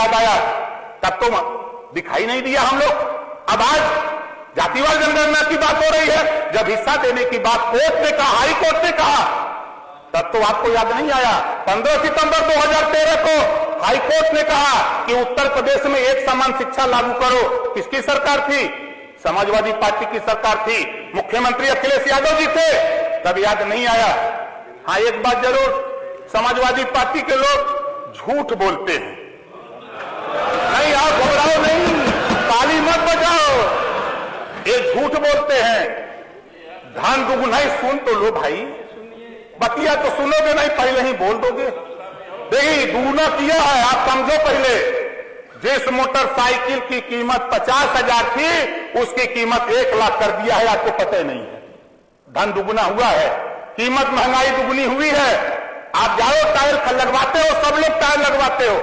याद आया, तब तो दिखाई नहीं दिया हम लोग। अब आज जातिवार जनगणना की बात हो रही है, जब हिस्सा देने की बात कोर्ट ने कहा, हाई कोर्ट ने कहा, तब तो आपको याद नहीं आया। 15 सितंबर 2013 को हाई कोर्ट ने कहा कि उत्तर प्रदेश में एक समान शिक्षा लागू करो। किसकी सरकार थी? समाजवादी पार्टी की सरकार थी, मुख्यमंत्री अखिलेश यादव जी थे, तब याद नहीं आया। हाँ, एक बात जरूर, समाजवादी पार्टी के लोग झूठ बोलते हैं। नहीं, आप घबराओ नहीं, ताली मत बजाओ, ये झूठ बोलते हैं। धान दुगुनाई सुन तो लो भाई, बतिया तो सुनोगे नहीं, पहले ही बोल दोगे। देखिए, दुगुना किया है, आप समझो। पहले जिस मोटरसाइकिल की कीमत 50,000 थी, उसकी कीमत 1 लाख कर दिया है, आपको पता ही नहीं है। धन दुगुना हुआ है, कीमत महंगाई दुगुनी हुई है। आप जाओ टायर लगवाते हो, सब लोग टायर लगवाते हो,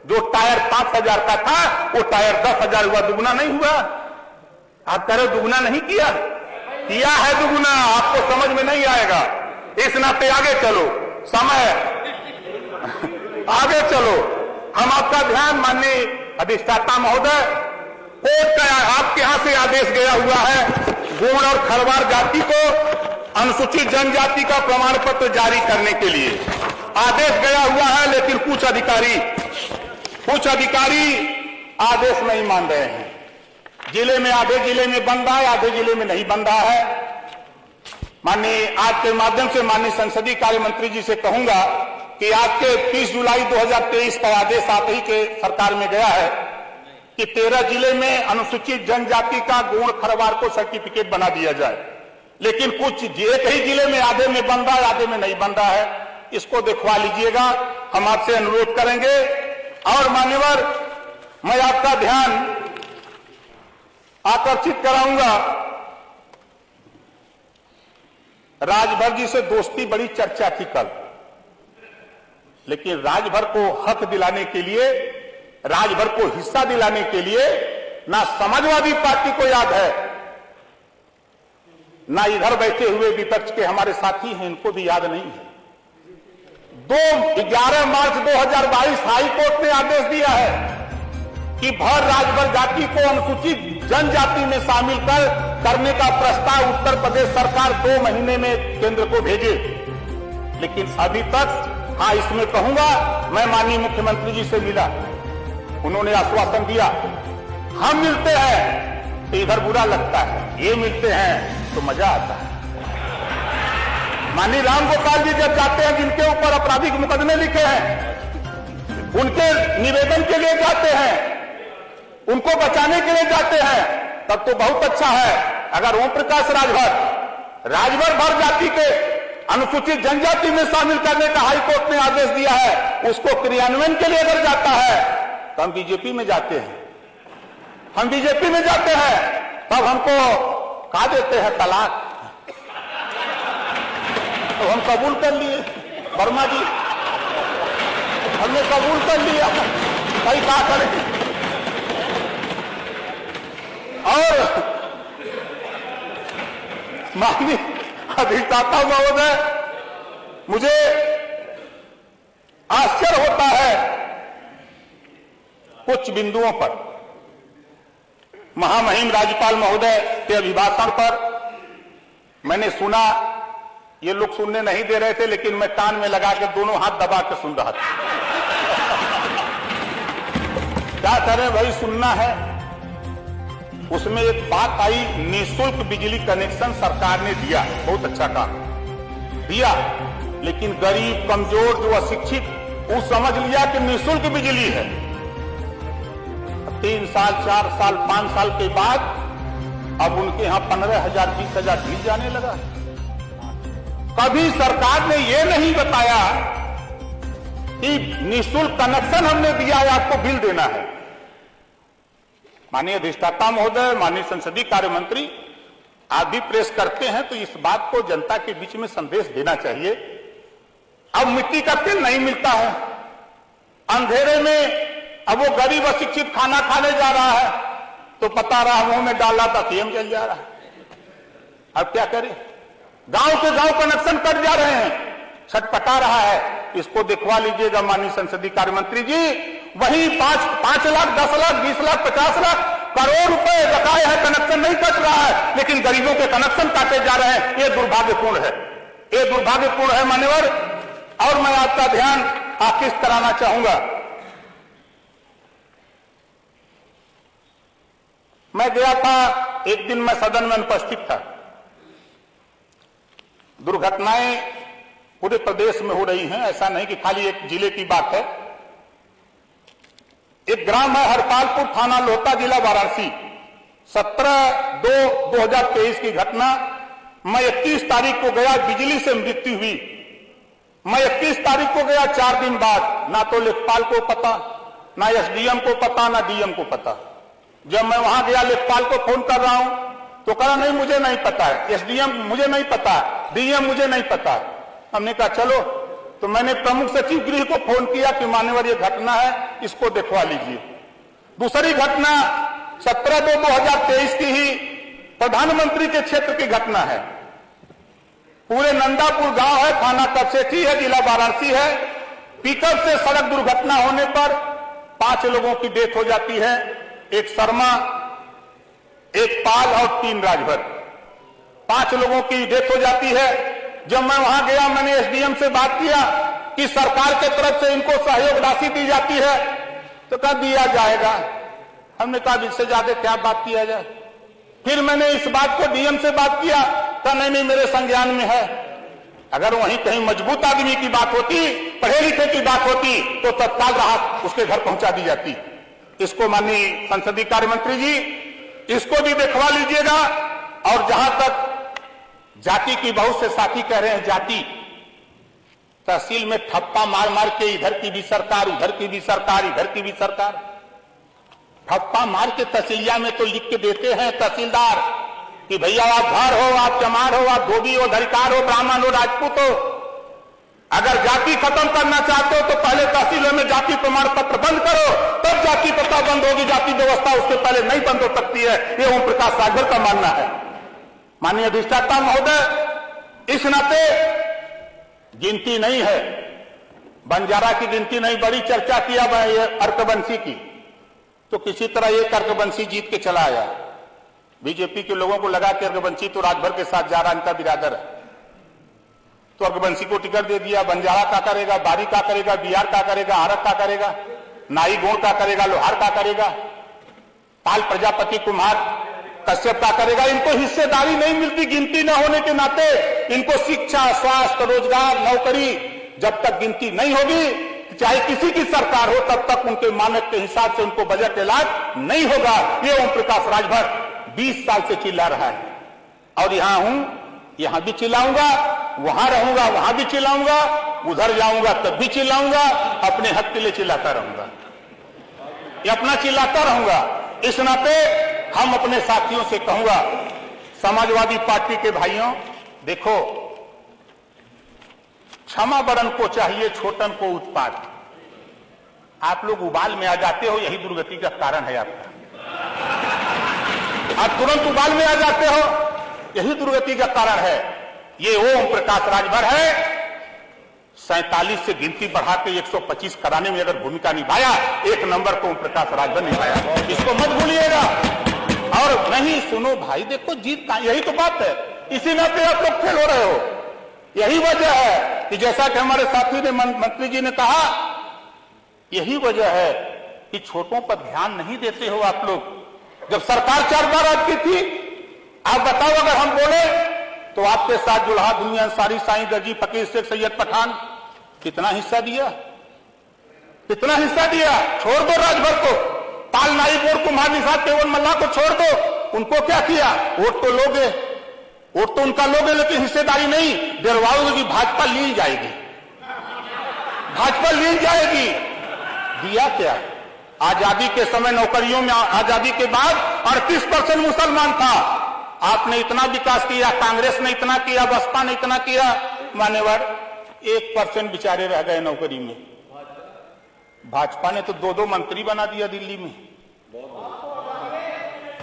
जो टायर 5,000 का था वो टायर 10,000 हुआ, दुगुना नहीं हुआ। आप कह रहे हो दुगुना नहीं किया, किया है दुगुना, आपको समझ में नहीं आएगा। इस नाते आगे चलो, समय आगे चलो। हम आपका ध्यान, माननीय अधिष्ठाता महोदय, कोर्ट का आपके यहां से आदेश गया हुआ है, गोंड और खरवार जाति को अनुसूचित जनजाति का प्रमाण पत्र जारी करने के लिए आदेश गया हुआ है, लेकिन कुछ अधिकारी आदेश नहीं मान रहे हैं। जिले में, आधे जिले में बन रहा है, आधे जिले में नहीं बन रहा है। माननीय, आज के माध्यम से माननीय संसदीय कार्य मंत्री जी से कहूंगा कि आपके 30 जुलाई 2023 का आदेश आते ही के सरकार में गया है कि 13 जिले में अनुसूचित जनजाति का गोंड खरवार को सर्टिफिकेट बना दिया जाए, लेकिन कुछ एक ही जिले में आधे में बन रहा है, आधे में नहीं बन रहा है। इसको दिखवा लीजिएगा, हम आपसे अनुरोध करेंगे। और मान्यवर, मैं आपका ध्यान आकर्षित कराऊंगा, राजभर जी से दोस्ती बड़ी चर्चा थी कल, लेकिन राजभर को हक दिलाने के लिए, राजभर को हिस्सा दिलाने के लिए ना समाजवादी पार्टी को याद है, ना इधर बैठे हुए विपक्ष के हमारे साथी हैं, इनको भी याद नहीं है। 11 मार्च 2022 हाई कोर्ट ने आदेश दिया है कि भर राजभर जाति को अनुसूचित जनजाति में शामिल करने का प्रस्ताव उत्तर प्रदेश सरकार 2 महीने में केंद्र को भेजे, लेकिन अभी तक, हाँ इसमें कहूंगा, मैं माननीय मुख्यमंत्री जी से मिला, उन्होंने आश्वासन दिया। हम मिलते हैं तो इधर बुरा लगता है, ये मिलते हैं तो मजा आता है। माननीय राम गोपाल जी जब जाते हैं, जिनके ऊपर आपराधिक मुकदमे लिखे हैं, उनके निवेदन के लिए जाते हैं, उनको बचाने के लिए जाते हैं, तब तो बहुत अच्छा है। अगर ओम प्रकाश राजभर भर जाति के अनुसूचित जनजाति में शामिल करने का हाईकोर्ट ने आदेश दिया है, उसको क्रियान्वयन के लिए अगर जाता है तो हम बीजेपी में जाते हैं, हम बीजेपी में जाते हैं, तब हमको कहा देते हैं तलाक। तो हम कबूल कर लिए, वर्मा जी, हमने कबूल कर लिया, भाई क्या करें। और माननीय अधिष्ठाता महोदय, मुझे आश्चर्य होता है कुछ बिंदुओं पर। महामहिम राज्यपाल महोदय के अभिभाषण पर मैंने सुना, ये लोग सुनने नहीं दे रहे थे, लेकिन मैं कान में लगा के दोनों हाथ दबा के सुन रहा था। क्या करें भाई, सुनना है। उसमें एक बात आई, निःशुल्क बिजली कनेक्शन सरकार ने दिया, बहुत अच्छा काम दिया, लेकिन गरीब, कमजोर, जो अशिक्षित, वो समझ लिया कि निःशुल्क बिजली है। 3 साल, 4 साल, 5 साल के बाद अब उनके यहां 15,000, 20,000 बिल जाने लगा। कभी सरकार ने यह नहीं बताया कि निःशुल्क कनेक्शन हमने दिया है, आपको बिल देना है। माननीय अधिष्ठाता महोदय, माननीय संसदीय कार्य मंत्री, आप भी प्रेस करते हैं तो इस बात को जनता के बीच में संदेश देना चाहिए। अब मिट्टी का तेल नहीं मिलता है, अंधेरे में अब वो गरीब अशिक्षित खाना खाने जा रहा है तो पता रहा मुंह में डाला था फेम जल जा रहा है। अब क्या करें, गांव के गांव कनेक्शन कट जा रहे हैं, छटपटा रहा है। इसको दिखवा लीजिएगा माननीय संसदीय कार्य मंत्री जी, वहीं 5 लाख, 10 लाख, 20 लाख, 50 लाख करोड़ रुपए बकाए हैं, कनेक्शन नहीं कट रहा है, लेकिन गरीबों के कनेक्शन काटे जा रहे हैं। ये दुर्भाग्यपूर्ण है, ये दुर्भाग्यपूर्ण है मान्यवर। और मैं आपका ध्यान आकृष्ट कराना चाहूंगा। मैं गया था, एक दिन मैं सदन में अनुपस्थित था। दुर्घटनाएं पूरे प्रदेश में हो रही हैं, ऐसा नहीं कि खाली एक जिले की बात है। एक ग्राम है हरपालपुर, थाना लोहता, जिला वाराणसी। 17/2/2023 की घटना। मैं 31 तारीख को गया, बिजली से मृत्यु हुई। मैं 31 तारीख को गया, 4 दिन बाद ना तो लेखपाल को पता, ना एसडीएम को पता, ना डीएम को पता। जब मैं वहां गया, लेखपाल को फोन कर रहा हूं तो कहा नहीं मुझे नहीं पता है, एसडीएम मुझे नहीं पता, डीएम मुझे नहीं पता। हमने कहा चलो, तो मैंने प्रमुख सचिव गृह को फोन किया कि मान्यवर ये घटना है, इसको दिखवा लीजिए। दूसरी घटना 17/2/2023 की ही प्रधानमंत्री के क्षेत्र की घटना है। पूरे नंदापुर गांव है, थाना कपसेठी है, जिला वाराणसी है। पिकअप से सड़क दुर्घटना होने पर 5 लोगों की डेथ हो जाती है। एक शर्मा, एक पाल और 3 राजभर। 5 लोगों की डेथ हो जाती है। जब मैं वहां गया, मैंने एसडीएम से बात किया कि सरकार के तरफ से इनको सहयोग राशि दी जाती है, तो कहा दिया जाएगा। हमने कहा इससे ज्यादा क्या बात किया जाए। फिर मैंने इस बात को डीएम से बात किया, कहा नहीं मेरे संज्ञान में है। अगर वहीं कहीं मजबूत आदमी की बात होती, पढ़े लिखे की बात होती, तो तत्काल राहत उसके घर पहुंचा दी जाती। इसको माननीय संसदीय कार्य मंत्री जी, इसको भी दिखवा लीजिएगा। और जहां तक जाति की बहुत से साथी कह रहे हैं, जाति तहसील में ठप्पा मार मार के इधर की भी सरकार, उधर की भी सरकार, इधर की भी सरकार, ठप्पा मार के तहसीलिया में तो लिख के देते हैं तहसीलदार कि भैया आप भार हो, आप चमार हो, आप धोबी हो, धरिकार हो, ब्राह्मण हो, राजपूत हो। अगर जाति खत्म करना चाहते हो तो पहले तहसीलों में जाति प्रमाण पत्र बंद करो, तब जाति प्रथा बंद होगी। जाति व्यवस्था उसके पहले नहीं बंद हो सकती है, ये ओम प्रकाश राजभर का मानना है। माननीय अधिष्ठाता महोदय, इस नाते गिनती नहीं है, बंजारा की गिनती नहीं, बड़ी चर्चा किया अर्कबंसी की, तो किसी तरह एक अर्कबंसी जीत के चला आया। बीजेपी के लोगों को लगा कि अर्कबंसी तो राजभर के साथ जा रहा, इनका बिरादर है, तो अर्कबंसी को टिकट दे दिया। बंजारा का करेगा, बारी का करेगा, बिहार का करेगा, आरक का करेगा, नाई गोड़ का करेगा, लोहार का करेगा, पाल प्रजापति, कुम्हार, कश्यप का करेगा। इनको हिस्सेदारी नहीं मिलती गिनती न होने के नाते। इनको शिक्षा, स्वास्थ्य, रोजगार, नौकरी जब तक गिनती नहीं होगी, चाहे किसी की सरकार हो, तब तक उनके मानक के हिसाब से उनको बजट ऐलान नहीं होगा। ये ओम प्रकाश राजभर 20 साल से चिल्ला रहा है। और यहां हूं, यहां भी चिल्लाऊंगा, वहां रहूंगा वहां भी चिल्लाऊंगा, उधर जाऊंगा तब भी चिल्लाऊंगा, अपने हक के लिए चिल्लाता रहूंगा, ये अपना चिल्लाता रहूंगा। इस नाते हम अपने साथियों से कहूंगा, समाजवादी पार्टी के भाइयों, देखो क्षमा बड़न को चाहिए, छोटन को उत्पात। आप लोग उबाल में आ जाते हो, यही दुर्गति का कारण है आपका। आप तुरंत उबाल में आ जाते हो, यही दुर्गति का कारण है। ये ओम प्रकाश राजभर है, 47 से गिनती बढ़ा के 125 कराने में अगर भूमिका निभाया, 1 नंबर को ओम प्रकाश राजभर निभाया, इसको मत भूलिएगा। और नहीं सुनो भाई, देखो जीत का यही तो बात है, इसी नाते आप लोग फेल हो रहे हो। यही वजह है कि जैसा कि हमारे साथी ने, मंत्री जी ने कहा, यही वजह है कि छोटों पर ध्यान नहीं देते हो आप लोग। जब सरकार 4 बार आपकी थी, आप बताओ, अगर हम बोले तो आपके साथ जुल्हा दुनिया अंसारी, साईं दर्जी, फकीर शेख सैयद पठान कितना हिस्सा दिया, कितना हिस्सा दिया। छोड़ दो राजभर को, पाल नाई बोर्ड को, महानिसाब केवल मल्ला को छोड़ दो, उनको क्या किया। वोट तो लोगे, वोट तो उनका लोगे, लेकिन हिस्सेदारी नहीं डरवाओगे कि भाजपा ली जाएगी, भाजपा ली जाएगी। दिया क्या? आजादी के समय नौकरियों में, आजादी के बाद 38% मुसलमान था। आपने इतना विकास किया, कांग्रेस ने इतना किया, बसपा ने इतना किया, मान्यवर 1% बेचारे रह गए नौकरी में। भाजपा ने तो 2-2 मंत्री बना दिया दिल्ली में।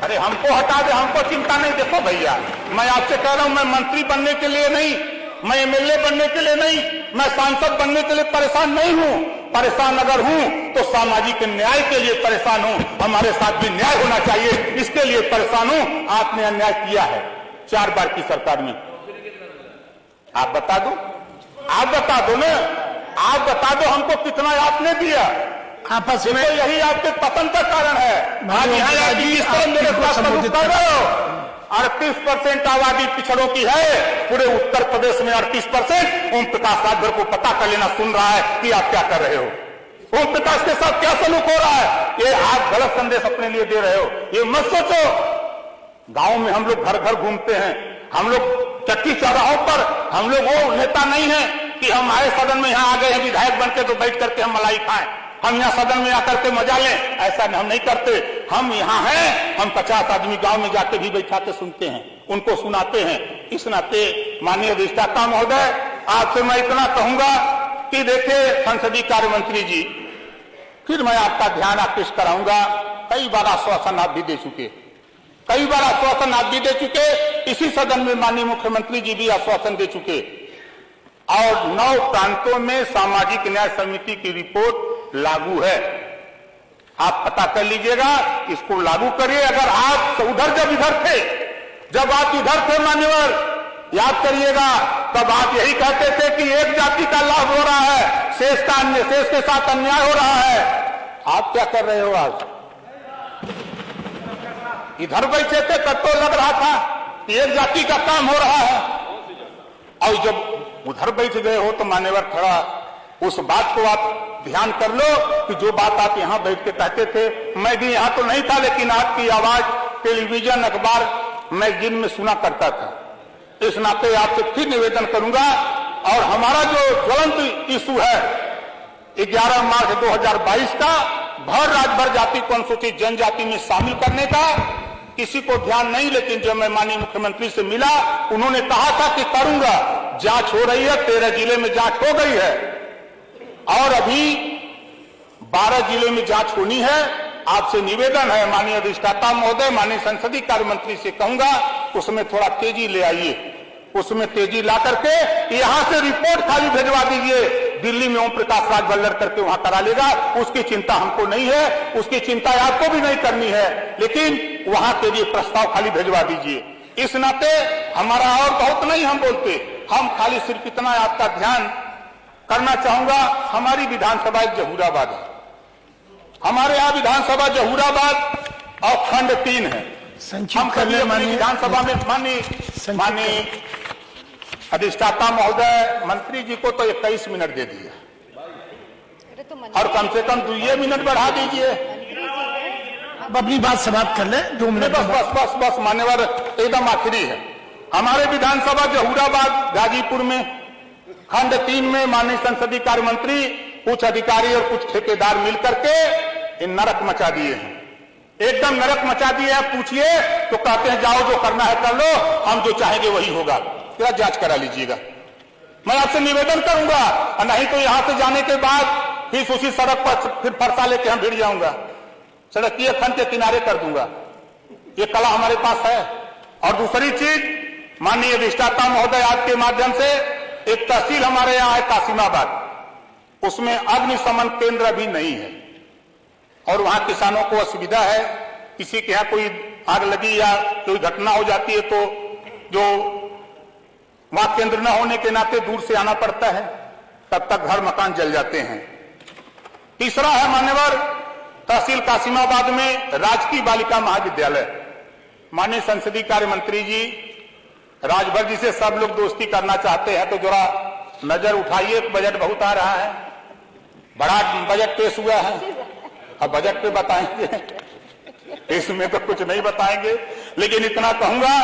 अरे हमको हटा दे, हमको चिंता नहीं। देखो भैया, मैं आपसे कह रहा हूं, मैं मंत्री बनने के लिए नहीं, मैं एमएलए बनने के लिए नहीं, मैं सांसद बनने के लिए परेशान नहीं हूं। परेशान अगर हूं तो सामाजिक न्याय के लिए परेशान हूं, हमारे साथ भी न्याय होना चाहिए, इसके लिए परेशान हूं। आपने अन्याय किया है 4 बार की सरकार में, आप बता दो, आप बता दो ना, आप बता दो हमको कितना आपने दिया। आपस में तो यही आपके पतन का कारण है। आज यहाँ किस तरह मेरे साथ कर रहे हो। 38% आबादी पिछड़ों की है पूरे उत्तर प्रदेश में, 38%। ओम प्रकाश राजभर को पता कर लेना, सुन रहा है कि आप क्या कर रहे हो, ओम प्रकाश के साथ क्या सलूक हो रहा है। ये आप गलत संदेश अपने लिए दे रहे हो, ये मत सोचो। गांव में हम लोग घर घर घूमते हैं, हम लोग चक्की चौराहों पर, हम लोग वो नेता नहीं है कि हम आए सदन में यहाँ आ गए हैं विधायक बनके तो बैठ करके हम मलाई खाएं, हम यहाँ सदन में आकर के मजा लें, ऐसा हम नहीं करते। हम यहाँ हैं, हम 50 आदमी गांव में जाके भी बैठा के सुनते हैं, उनको सुनाते हैं। इस नाते माननीय अधिष्ठाता महोदय, आपसे मैं इतना कहूंगा कि देखिए संसदीय कार्य मंत्री जी, फिर मैं आपका ध्यान आकृष्ट कराऊंगा, कई बार आश्वासन आप भी दे चुके, कई बार आश्वासन आप भी दे चुके, इसी सदन में माननीय मुख्यमंत्री जी भी आश्वासन दे चुके, और 9 प्रांतों में सामाजिक न्याय समिति की रिपोर्ट लागू है। आप पता कर लीजिएगा, इसको लागू करिए। अगर आप उधर जब इधर थे, जब आप इधर थे मान्यवर, याद करिएगा, तब आप यही कहते थे कि एक जाति का लाभ हो रहा है, शेष के साथ अन्याय हो रहा है। आप क्या कर रहे हो आज? इधर बैठे थे तब तो लग रहा था कि एक जाति का काम हो रहा है, और जब उधर बैठ गए हो तो मान्यवर थोड़ा उस बात को आप ध्यान कर लो कि जो बात आप यहां बैठ के कहते थे, मैं भी यहां तो नहीं था, लेकिन आपकी आवाज टेलीविजन, अखबार, मैगजीन में सुना करता था। इस नाते आपसे फिर निवेदन करूंगा, और हमारा जो ज्वलंत इशू है 11 मार्च 2022 का भर राज्यभर जाति को अनुसूचित जनजाति में शामिल करने का, किसी को ध्यान नहीं। लेकिन जब मैं माननीय मुख्यमंत्री से मिला, उन्होंने कहा था कि करूंगा, जांच हो रही है, 13 जिले में जांच हो गई है, और अभी 12 जिले में जांच होनी है। आपसे निवेदन है माननीय अधिष्ठाता महोदय, माननीय संसदीय कार्य मंत्री से कहूंगा, उसमें थोड़ा तेजी ले आइए, उसमें तेजी ला करके यहां से रिपोर्ट खाली भेजवा दीजिए। दिल्ली में ओम प्रकाश राजभर लड़ करके वहां करा लेगा, उसकी चिंता हमको नहीं है, उसकी चिंता आपको भी नहीं करनी है, लेकिन वहां के लिए प्रस्ताव खाली भेजवा दीजिए। इस नाते हमारा और बहुत नहीं हम बोलते, हम खाली सिर्फ इतना आपका ध्यान करना चाहूंगा। हमारी विधानसभा एक जहूराबाद है, हमारे यहाँ विधानसभा जहूराबाद और खंड 3 है। हम कभी अपनी विधानसभा में माननीय अधिष्ठाता महोदय मंत्री जी को तो 21 मिनट दे दिया, और कम से कम 2 मिनट बढ़ा दीजिए। अपनी बात समाप्त कर ले, 2 मिनट। बस मान्यवर, एकदम आखिरी है। हमारे विधानसभा जहूराबाद गाजीपुर में खंड 3 में माननीय संसदीय कार्य मंत्री, कुछ अधिकारी और कुछ ठेकेदार मिलकर के नरक मचा दिए हैं, एकदम नरक मचा दिए हैं। पूछिए तो कहते हैं जाओ जो करना है कर लो, हम जो चाहेंगे वही होगा। क्या जांच करा लीजिएगा, मैं आपसे निवेदन करूंगा, और नहीं तो यहां से जाने के बाद फिर उसी सड़क पर फिर फरसा लेके हम भिड़ जाऊंगा, सड़क की खंड के किनारे कर दूंगा। ये कला हमारे पास है। और दूसरी चीज, माननीय अधिष्ठाता महोदय, आपके माध्यम से एक तहसील हमारे यहाँ है कासिमाबाद, उसमें अग्निशमन केंद्र अभी नहीं है, और वहां किसानों को असुविधा है। किसी के यहाँ कोई आग लगी या कोई घटना हो जाती है तो जो वहां केंद्र न होने के नाते दूर से आना पड़ता है, तब तक घर मकान जल जाते हैं। तीसरा है मान्यवर, तहसील कासिमाबाद में राजकीय बालिका महाविद्यालय। माननीय संसदीय कार्य मंत्री जी, राजभर जी से सब लोग दोस्ती करना चाहते हैं तो जरा नजर उठाइए, बजट बहुत आ रहा है, बड़ा बजट पेश हुआ है, अब बजट पे बताएंगे, इसमें तो कुछ नहीं बताएंगे। लेकिन इतना कहूंगा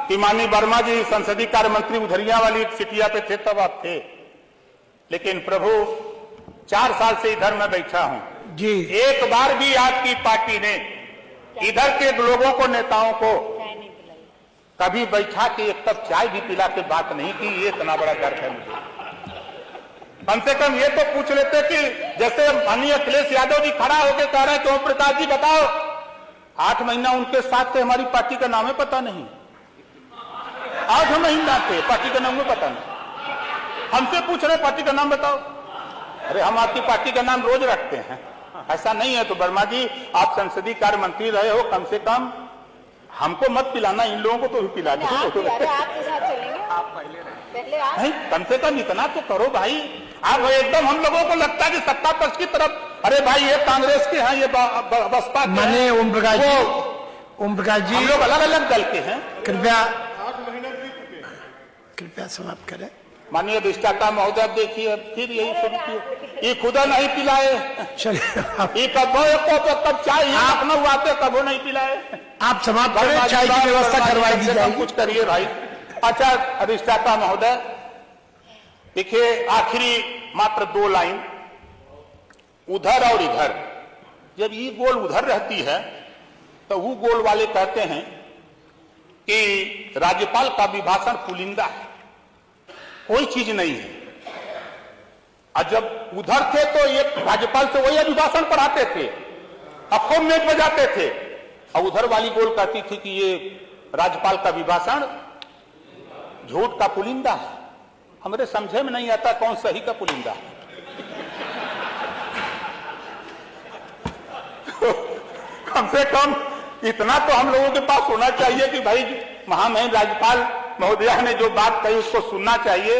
कि माननीय वर्मा जी संसदीय कार्य मंत्री उधरिया वाली सिटिया पे थे तब आप थे, लेकिन प्रभु 4 साल से इधर मैं बैठा हूं जी, एक बार भी आपकी पार्टी ने इधर के लोगों को, नेताओं को कभी बैठा के एक कप चाय भी पिला के बात नहीं की। ये इतना बड़ा गर्व है मुझे। कम से कम ये तो पूछ लेते कि जैसे माननीय अखिलेश यादव जी खड़ा होकर कह रहे हैं कि ओम प्रकाश जी बताओ, 8 महीना उनके साथ थे, हमारी पार्टी का नाम है पता नहीं, 8 महीना थे, पार्टी का नाम है पता नहीं, हमसे पूछ रहे पार्टी का नाम बताओ। अरे हम आपकी पार्टी का नाम रोज रखते हैं, ऐसा नहीं है। तो वर्मा जी, आप संसदीय कार्य मंत्री रहे हो, कम से कम हमको मत पिलाना, इन लोगों को तो भी पिला दो। आपके साथ चलेंगे, आप पहले आप नहीं, कम से कम इतना तो करो भाई। आप एकदम हम लोगों को लगता है कि सत्ता पक्ष की तरफ, अरे भाई ये कांग्रेस के हैं, ये बसपा के माननीय हैं, ओम प्रकाश जी, हम लोग अलग अलग दल के हैं। कृपया समाप्त करें। माननीय अधिष्ठाता महोदय, देखिए फिर यही शुरू किए, ये खुदा नहीं पिलाए, चलिए ये कब चाय अपना हुआते कबो नहीं पिलाए। आप समाप्त करें, चाय की व्यवस्था करवाई दी जाएगी। कुछ करिए भाई। अच्छा अधिष्ठाता महोदय, देखिए आखिरी मात्र 2 लाइन, उधर और इधर, जब ये गोल उधर रहती है तो वो गोल वाले कहते हैं कि राज्यपाल का अभिभाषण पुलिंदा है, कोई चीज नहीं है। और जब उधर थे तो ये राज्यपाल से वही अभिभाषण पढ़ाते थे, अखों में बजाते थे, और उधर वाली गोल कहती थी कि ये राज्यपाल का अभिभाषण झूठ का पुलिंदा है। हमारे समझे में नहीं आता कौन सही का पुलिंदा है। कम से कम इतना तो हम लोगों के पास होना चाहिए कि भाई महामहिम राज्यपाल महोदया ने जो बात कही उसको सुनना चाहिए,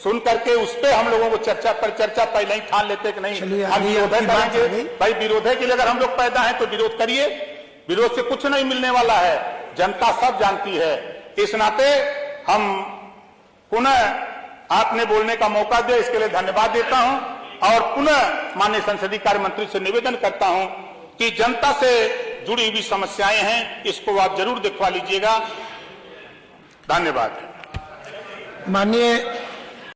सुन करके उस पर हम लोगों को चर्चा पहले ही ठान लेते कि नहीं हम विरोध करेंगे। भाई विरोध के लिए अगर हम लोग पैदा हैं तो विरोध करिए, विरोध से कुछ नहीं मिलने वाला है, जनता सब जानती है। इस नाते हम पुनः आपने बोलने का मौका दिया, इसके लिए धन्यवाद देता हूं और पुनः माननीय संसदीय कार्य मंत्री से निवेदन करता हूं कि जनता से जुड़ी हुई समस्याएं हैं, इसको आप जरूर दिखवा लीजिएगा। धन्यवाद। माननीय